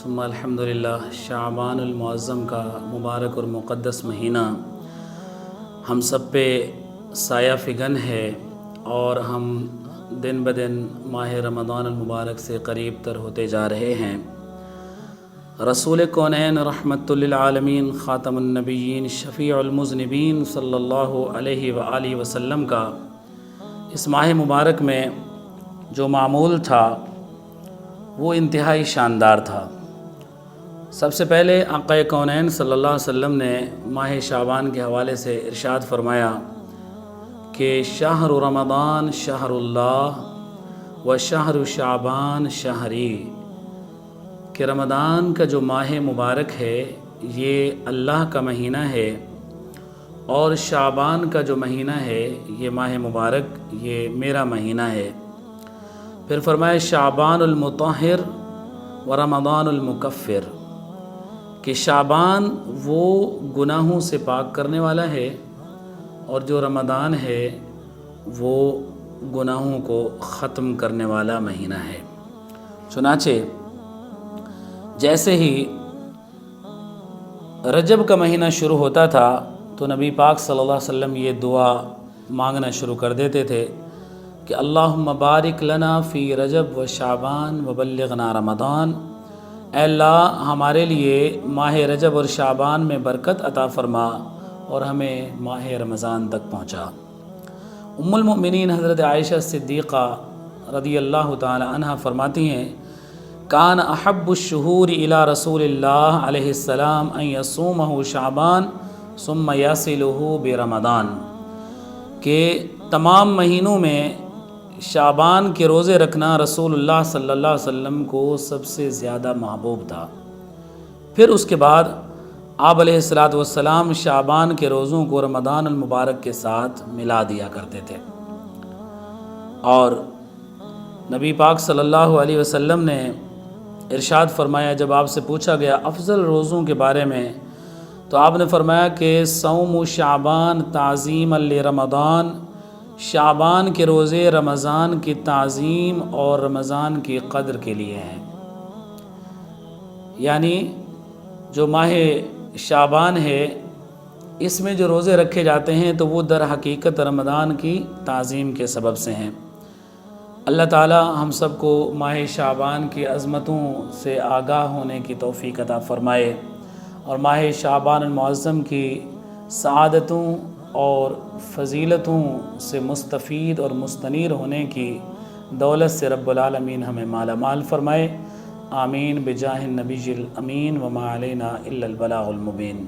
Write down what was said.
ثم الحمدللہ شعبان المعظم کا مبارک اور مقدس مہینہ ہم سب پہ سایہ فگن ہے اور ہم دن بدن ماہ رمضان المبارک سے قریب تر ہوتے جا رہے ہیں۔ رسول کونین رحمت للعالمین خاتم النبیین شفیع المذنبین صلی اللہ علیہ وآلہ وسلم کا اس ماہ مبارک میں جو معمول تھا وہ انتہائی شاندار تھا۔ سب سے پہلے آقا کونین صلی اللہ علیہ وسلم نے ماہ شعبان کے حوالے سے ارشاد فرمایا کہ شہر رمضان شہر اللہ و شہر شعبان شہری، کہ رمضان کا جو ماہ مبارک ہے یہ اللہ کا مہینہ ہے اور شعبان کا جو مہینہ ہے یہ ماہ مبارک یہ میرا مہینہ ہے۔ پھر فرمایا شعبان المطہر و رمضان المکفر، کہ شعبان وہ گناہوں سے پاک کرنے والا ہے اور جو رمضان ہے وہ گناہوں کو ختم کرنے والا مہینہ ہے۔ چنانچہ جیسے ہی رجب کا مہینہ شروع ہوتا تھا تو نبی پاک صلی اللہ علیہ وسلم یہ دعا مانگنا شروع کر دیتے تھے کہ اللہم بارک لنا فی رجب و شعبان و بلغنا رمضان، اے اللہ ہمارے لیے ماہ رجب اور شعبان میں برکت عطا فرما اور ہمیں ماہ رمضان تک پہنچا۔ ام المؤمنین حضرت عائشہ صدیقہ رضی اللہ تعالی عنہ فرماتی ہیں کان احب الشہور الی رسول اللہ علیہ السلام ان یصومہ شعبان ثم یصلہ برمضان، کہ تمام مہینوں میں شعبان کے روزے رکھنا رسول اللہ صلی اللہ علیہ وسلم کو سب سے زیادہ محبوب تھا۔ پھر اس کے بعد آپ علیہ السلام شعبان کے روزوں کو رمضان المبارک کے ساتھ ملا دیا کرتے تھے۔ اور نبی پاک صلی اللہ علیہ وسلم نے ارشاد فرمایا، جب آپ سے پوچھا گیا افضل روزوں کے بارے میں تو آپ نے فرمایا کہ صوم شعبان تعظیم لرمضان، شعبان کے روزے رمضان کی تعظیم اور رمضان کی قدر کے لیے ہیں۔ یعنی جو ماہ شعبان ہے اس میں جو روزے رکھے جاتے ہیں تو وہ در حقیقت رمضان کی تعظیم کے سبب سے ہیں۔ اللہ تعالی ہم سب کو ماہ شعبان کی عظمتوں سے آگاہ ہونے کی توفیق عطا فرمائے اور ماہ شعبان المعظم کی سعادتوں اور فضیلتوں سے مستفید اور مستنیر ہونے کی دولت سے رب العالمین ہمیں مالا مال فرمائے۔ آمین بجاہ النبی الامین وما علینا الا البلاغ المبین۔